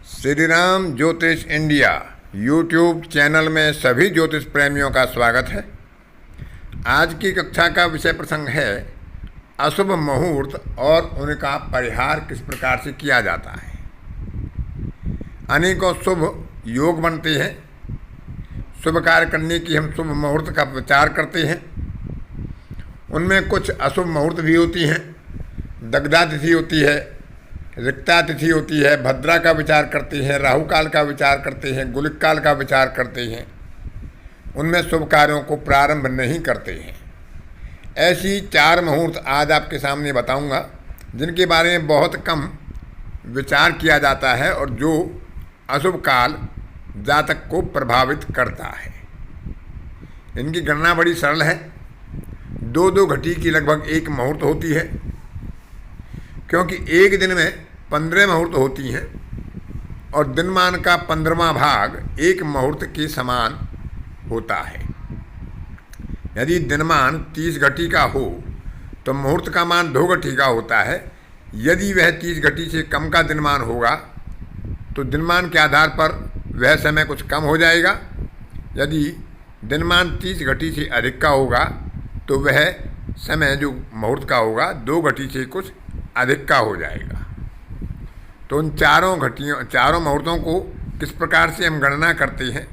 श्री राम ज्योतिष India YouTube channel में सभी ज्योतिष प्रेमियों का स्वागत है। आज की कक्षा का विषय प्रसंग है अशुभ मुहूर्त और उनका परिहार किस प्रकार से किया जाता है। अनेकों शुभ योग बनते हैं। शुभ कार्य करने की हम शुभ मुहूर्त का विचार करते हैं। उनमें कुछ अशुभ मुहूर्त भी होती हैं। दग्धा तिथि होती है, रिक्ता तिथि होती है, भद्रा का विचार करते हैं, राहु काल का विचार करते हैं, गुलिक काल का विचार करते हैं। उनमें शुभ कार्यों को प्रारंभ नहीं करते हैं। ऐसी 4 मुहूर्त आज आपके सामने बताऊंगा जिनके बारे में बहुत कम विचार किया जाता है और जो अशुभ काल जातक को प्रभावित करता है। इनकी गणना बड़ी सरल है। 2-2 घटी की लगभग एक मुहूर्त होती है, क्योंकि एक दिन में 15 मुहूर्त होती हैं और दिनमान का 15वां भाग एक मुहूर्त के समान होता है। यदि दिनमान 30 घटी का हो तो मुहूर्त का मान 2 घटी का होता है। यदि वह 30 घटी से कम का दिनमान होगा तो दिनमान के आधार पर वह समय कुछ कम हो जाएगा। यदि दिनमान 30 घटी से अधिक का होगा तो वह समय जो मुहूर्त का होगा 2 घटी से कुछ अधिक का हो जाएगा। तो उन चारों मुहूर्तों को किस प्रकार से हम गणना करते हैं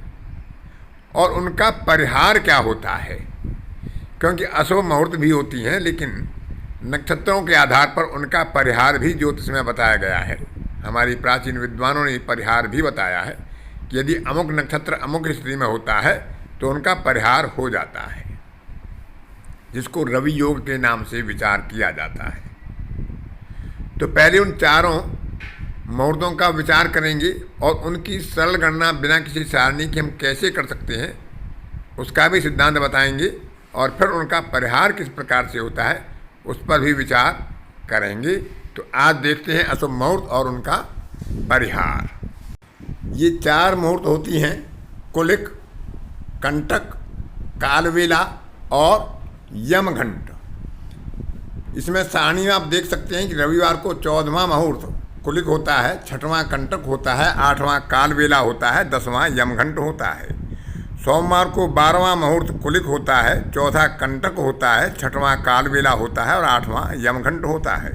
और उनका परिहार क्या होता है, क्योंकि अशुभ मुहूर्त भी होती हैं लेकिन नक्षत्रों के आधार पर उनका परिहार भी ज्योतिष में बताया गया है। हमारी प्राचीन विद्वानों ने परिहार भी बताया है कि यदि अमुक नक्षत्र अमुक स्थिति में होता है तो उनका परिहार हो जाता है, जिसको रवि योग के नाम से विचार किया जाता है। तो पहले उन चारों मुहूर्तों का विचार करेंगे और उनकी सरल गणना बिना किसी सारणी के हम कैसे कर सकते हैं उसका भी सिद्धांत बताएंगे और फिर उनका परिहार किस प्रकार से होता है उस पर भी विचार करेंगे। तो आज देखते हैं अशुभ मुहूर्त और उनका परिहार। ये 4 मुहूर्त होती हैं: कुलिक, कंटक, कालवेला और यमघंट। इसमें सारणी में आप देख सकते हैं कि रविवार को 14वां मुहूर्त कुलिक होता है, 6वां कंटक होता है, 8वां कालवेला होता है, 10वां यमघंट होता है। सोमवार को 12वां मुहूर्त कुलिक होता है, 4था कंटक होता है, 6वां कालवेला होता है और 8वां यमघंट होता है।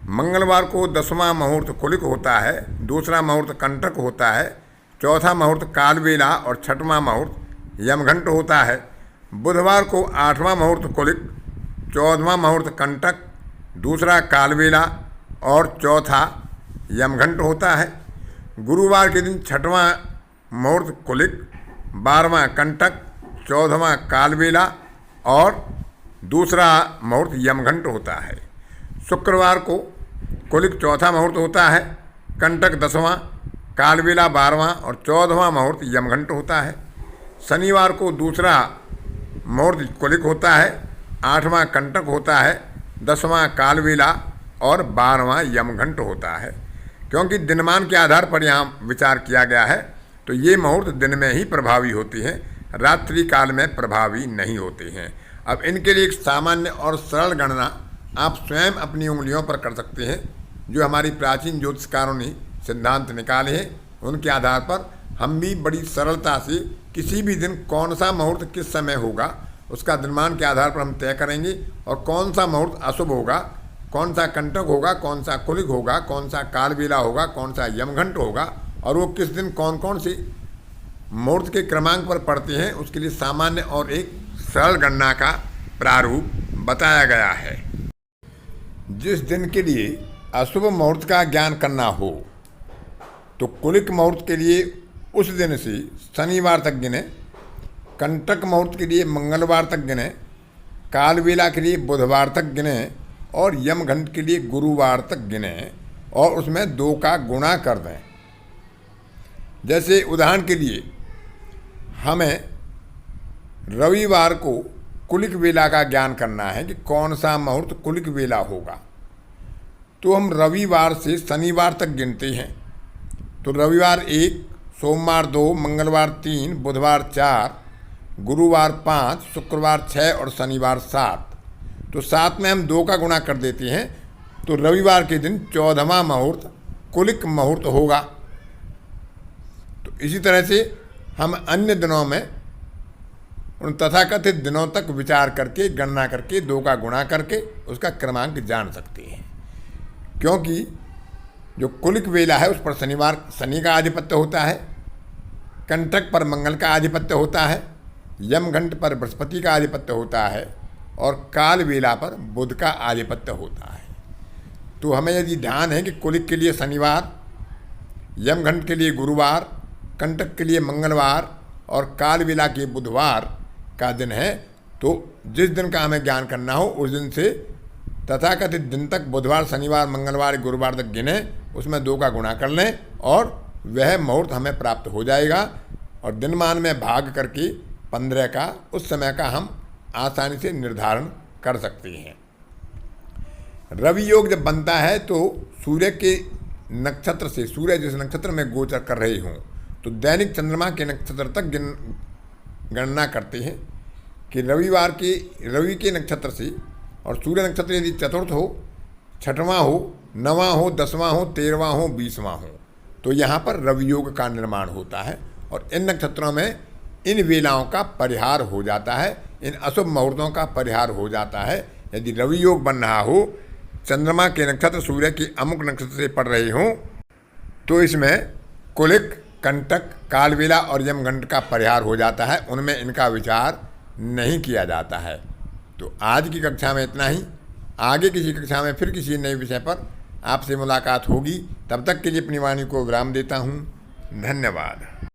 मंगलवार को 10वां मुहूर्त कुलिक होता है, 2रा मुहूर्त कंटक होता है, 4था मुहूर्त कालवेला और 6वां मुहूर्त यमघंट होता है। बुधवार को 8वां मुहूर्त कुलिक, 14वां मुहूर्त कंटक, 2रा कालवेला और 4था यमघंट होता है। गुरुवार के दिन 6वां मुहूर्त कुलिक, 12वां कंटक, 14वां कालवेला और 2रा मुहूर्त यमघंट होता है। शुक्रवार को कुलिक 4था मुहूर्त होता है, कंटक 10वां, कालवेला 12वां और 14वां मुहूर्त यमघंट होता है। शनिवार को 2रा मुहूर्त कुलिक होता है, 8वां कंटक होता है, 10वां कालवेला और 12वां यमघंट होता है। क्योंकि दिनमान के आधार पर यहाँ विचार किया गया है तो ये मुहूर्त दिन में ही प्रभावी होते हैं, रात्रि काल में प्रभावी नहीं होते हैं। अब इनके लिए एक सामान्य और सरल गणना आप स्वयं अपनी उंगलियों पर कर सकते हैं। जो हमारी प्राचीन ज्योतिषकारों ने सिद्धांत निकाले हैं उनके आधार पर हम भी बड़ी सरलता से किसी भी दिन कौन सा मुहूर्त किस समय होगा उसका दिनमान के आधार पर हम तय करेंगे और कौन सा मुहूर्त अशुभ होगा, कौन सा कंटक होगा, कौन सा कुलिक होगा, कौन सा कालवेला होगा, कौन सा यमघंट होगा और वो किस दिन कौन कौन से मुहूर्त के क्रमांक पर पड़ते हैं उसके लिए सामान्य और एक सरल गणना का प्रारूप बताया गया है। जिस दिन के लिए अशुभ मुहूर्त का ज्ञान करना हो तो कुलिक मुहूर्त के लिए उस दिन से शनिवार तक गिने, कंटक मुहूर्त के लिए मंगलवार तक गिने, कालवेला के लिए बुधवार तक गिने और यमघंट के लिए गुरुवार तक गिने और उसमें 2 का गुणा कर दें। जैसे उदाहरण के लिए हमें रविवार को कुलिक वेला का ज्ञान करना है कि कौन सा मुहूर्त कुलिक वेला होगा, तो हम रविवार से शनिवार तक गिनते हैं। तो रविवार 1, सोमवार 2, मंगलवार 3, बुधवार 4, गुरुवार 5, शुक्रवार 6 और शनिवार 7। तो 7 में हम 2 का गुणा कर देते हैं तो रविवार के दिन 14वां मुहूर्त कुलिक मुहूर्त होगा। इसी तरह से हम अन्य दिनों में उन तथाकथित दिनों तक विचार करके, गणना करके, 2 का गुणा करके उसका क्रमांक जान सकते हैं। क्योंकि जो कुलिक वेला है उस पर शनि का आधिपत्य होता है, कंटक पर मंगल का आधिपत्य होता है, यमघंट पर बृहस्पति का आधिपत्य होता है और काल वेला पर बुध का आधिपत्य होता है। तो हमें यदि ध्यान है कि कुलिक के लिए शनिवार, यमघंट के लिए गुरुवार, कंटक के लिए मंगलवार और काल वेला के बुधवार का दिन है, तो जिस दिन का हमें ज्ञान करना हो उस दिन से तथाकथित दिन तक बुधवार, शनिवार, मंगलवार, गुरुवार तक गिने, उसमें 2 का गुणा कर लें और वह मुहूर्त हमें प्राप्त हो जाएगा। और दिनमान में भाग करके 15 का उस समय का हम आसानी से निर्धारण कर सकते हैं। रवि योग जब बनता है तो सूर्य के नक्षत्र से, सूर्य जिस नक्षत्र में गोचर कर रहे हों, तो दैनिक चंद्रमा के नक्षत्र तक गणना करते हैं कि रवि के नक्षत्र से, और सूर्य नक्षत्र यदि चतुर्थ हो, छठवां हो, 9वां हो, 10वां हो, 13वां हो, 20वां हो, तो यहाँ पर रवि योग का निर्माण होता है। और इन नक्षत्रों में इन वेलाओं का परिहार हो जाता है, इन अशुभ मुहूर्तों का परिहार हो जाता है। यदि रवि योग बन रहा हो, चंद्रमा के नक्षत्र सूर्य के अमुक नक्षत्र से पड़ रहे हों, तो इसमें कुलिक, कंटक, कालवेला और यमघंट का परिहार हो जाता है, उनमें इनका विचार नहीं किया जाता है। तो आज की कक्षा में इतना ही। आगे किसी कक्षा में फिर किसी नए विषय पर आपसे मुलाकात होगी। तब तक के लिए अपनी वाणी को विराम देता हूँ। धन्यवाद।